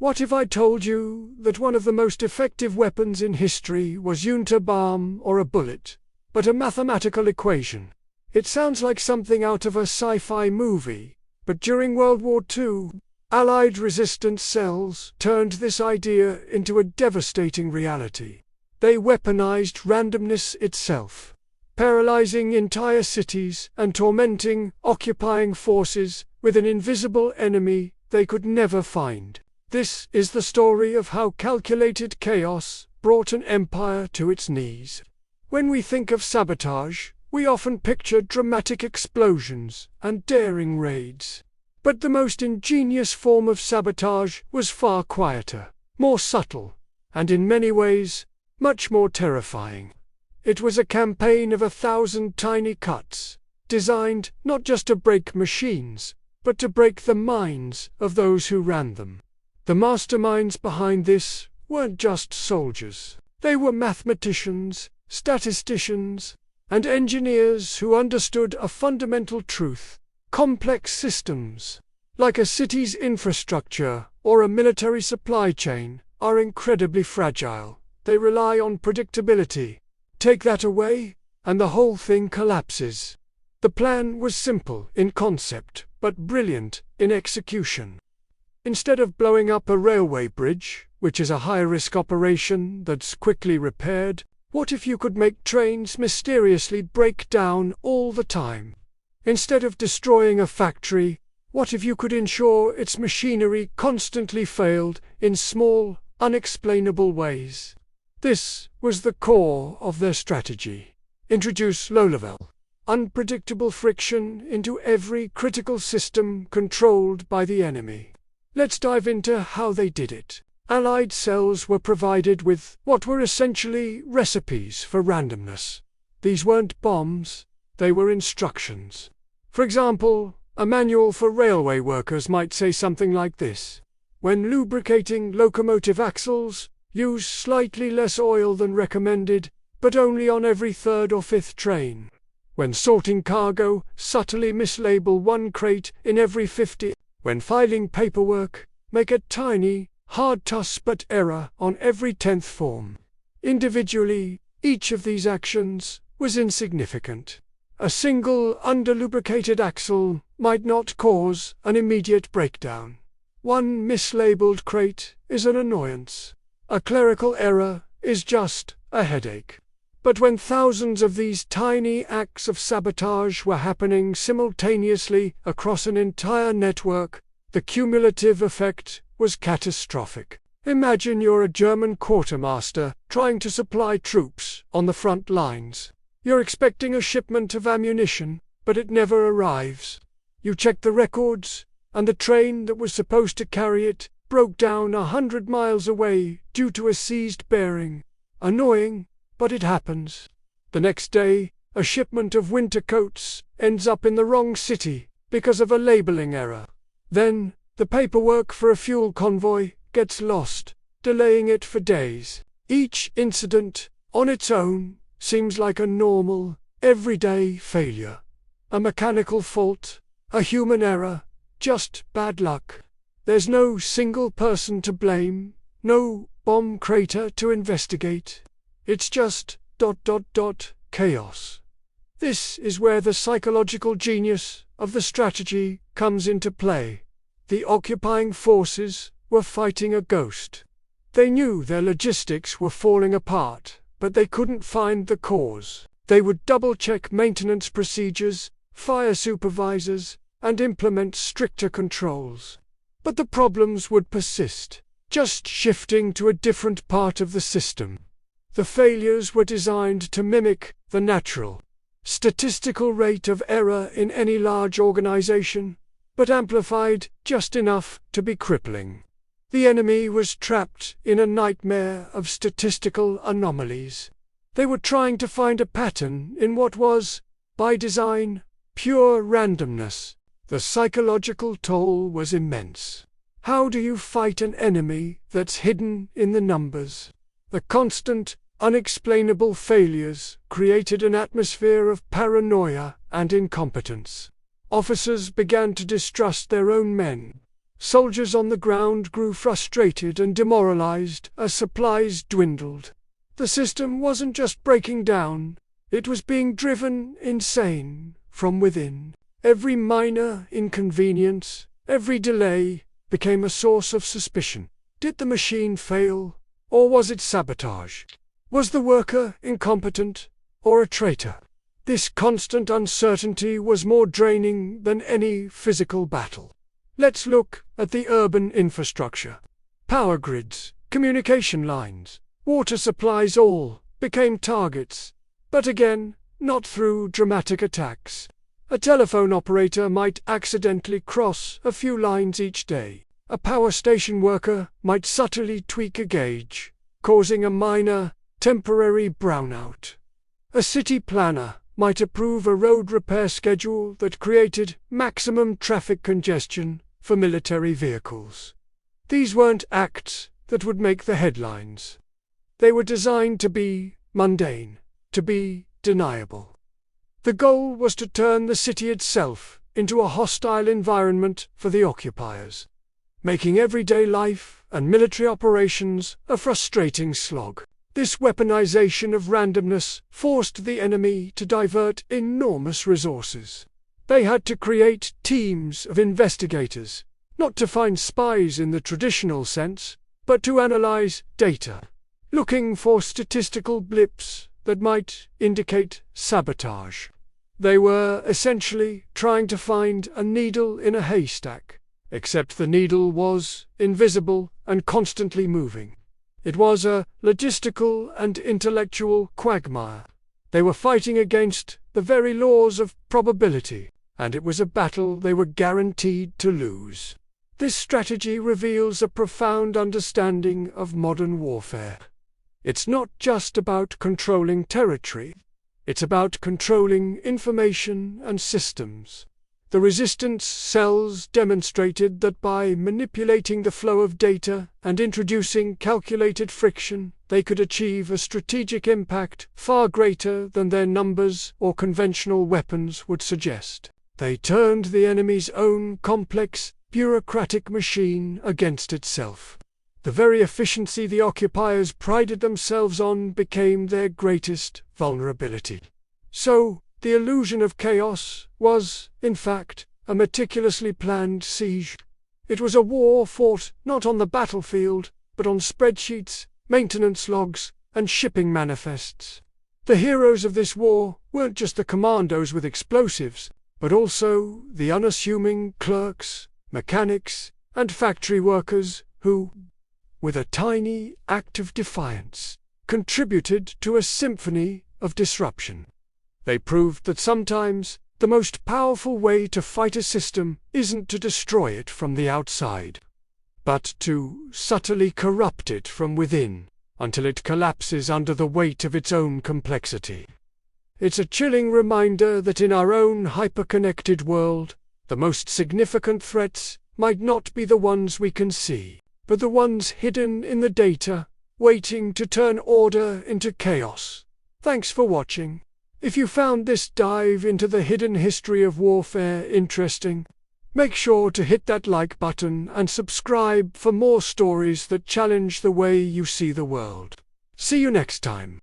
What if I told you that one of the most effective weapons in history wasn't a bomb or a bullet, but a mathematical equation? It sounds like something out of a sci-fi movie, but during World War II, Allied resistance cells turned this idea into a devastating reality. They weaponized randomness itself, paralyzing entire cities and tormenting occupying forces with an invisible enemy they could never find. This is the story of how calculated chaos brought an empire to its knees. When we think of sabotage, we often picture dramatic explosions and daring raids. But the most ingenious form of sabotage was far quieter, more subtle, and in many ways, much more terrifying. It was a campaign of 1,000 tiny cuts, designed not just to break machines, but to break the minds of those who ran them. The masterminds behind this weren't just soldiers. They were mathematicians, statisticians, and engineers who understood a fundamental truth. Complex systems, like a city's infrastructure or a military supply chain, are incredibly fragile. They rely on predictability. Take that away, and the whole thing collapses. The plan was simple in concept, but brilliant in execution. Instead of blowing up a railway bridge, which is a high-risk operation that's quickly repaired, what if you could make trains mysteriously break down all the time? Instead of destroying a factory, what if you could ensure its machinery constantly failed in small, unexplainable ways? This was the core of their strategy. Introduce low-level, unpredictable friction into every critical system controlled by the enemy. Let's dive into how they did it. Allied cells were provided with what were essentially recipes for randomness. These weren't bombs, they were instructions. For example, a manual for railway workers might say something like this: when lubricating locomotive axles, use slightly less oil than recommended, but only on every third or fifth train. When sorting cargo, subtly mislabel one crate in every 50. When filing paperwork, make a tiny, hard-to-spot error on every 10th form. Individually, each of these actions was insignificant. A single under-lubricated axle might not cause an immediate breakdown. One mislabeled crate is an annoyance. A clerical error is just a headache. But when thousands of these tiny acts of sabotage were happening simultaneously across an entire network, the cumulative effect was catastrophic. Imagine you're a German quartermaster trying to supply troops on the front lines. You're expecting a shipment of ammunition, but it never arrives. You check the records, and the train that was supposed to carry it broke down 100 miles away due to a seized bearing. Annoying, but it happens. The next day, a shipment of winter coats ends up in the wrong city because of a labeling error. Then, the paperwork for a fuel convoy gets lost, delaying it for days. Each incident, on its own, seems like a normal, everyday failure. A mechanical fault, a human error, just bad luck. There's no single person to blame, no bomb crater to investigate. It's just ... chaos. This is where the psychological genius of the strategy comes into play. The occupying forces were fighting a ghost. They knew their logistics were falling apart, but they couldn't find the cause. They would double-check maintenance procedures, fire supervisors, and implement stricter controls. But the problems would persist, just shifting to a different part of the system. The failures were designed to mimic the natural, statistical rate of error in any large organization, but amplified just enough to be crippling. The enemy was trapped in a nightmare of statistical anomalies. They were trying to find a pattern in what was, by design, pure randomness. The psychological toll was immense. How do you fight an enemy that's hidden in the numbers? The constant, unexplainable failures created an atmosphere of paranoia and incompetence. Officers began to distrust their own men. Soldiers on the ground grew frustrated and demoralized as supplies dwindled. The system wasn't just breaking down, it was being driven insane from within. Every minor inconvenience, every delay, became a source of suspicion. Did the machine fail, or was it sabotage? Was the worker incompetent, or a traitor? This constant uncertainty was more draining than any physical battle. Let's look at the urban infrastructure. Power grids, communication lines, water supplies all became targets. But again, not through dramatic attacks. A telephone operator might accidentally cross a few lines each day. A power station worker might subtly tweak a gauge, causing a minor, temporary brownout. A city planner might approve a road repair schedule that created maximum traffic congestion for military vehicles. These weren't acts that would make the headlines. They were designed to be mundane, to be deniable. The goal was to turn the city itself into a hostile environment for the occupiers, making everyday life and military operations a frustrating slog. This weaponization of randomness forced the enemy to divert enormous resources. They had to create teams of investigators, not to find spies in the traditional sense, but to analyze data, looking for statistical blips that might indicate sabotage. They were essentially trying to find a needle in a haystack, except the needle was invisible and constantly moving. It was a logistical and intellectual quagmire. They were fighting against the very laws of probability, and it was a battle they were guaranteed to lose. This strategy reveals a profound understanding of modern warfare. It's not just about controlling territory. It's about controlling information and systems. The resistance cells demonstrated that by manipulating the flow of data and introducing calculated friction, they could achieve a strategic impact far greater than their numbers or conventional weapons would suggest. They turned the enemy's own complex, bureaucratic machine against itself. The very efficiency the occupiers prided themselves on became their greatest vulnerability. So, the illusion of chaos was, in fact, a meticulously planned siege. It was a war fought not on the battlefield, but on spreadsheets, maintenance logs, and shipping manifests. The heroes of this war weren't just the commandos with explosives, but also the unassuming clerks, mechanics, and factory workers who, with a tiny act of defiance, contributed to a symphony of disruption. They proved that sometimes the most powerful way to fight a system isn't to destroy it from the outside, but to subtly corrupt it from within until it collapses under the weight of its own complexity. It's a chilling reminder that in our own hyper-connected world, the most significant threats might not be the ones we can see, but the ones hidden in the data, waiting to turn order into chaos. Thanks for watching. If you found this dive into the hidden history of warfare interesting, make sure to hit that like button and subscribe for more stories that challenge the way you see the world. See you next time.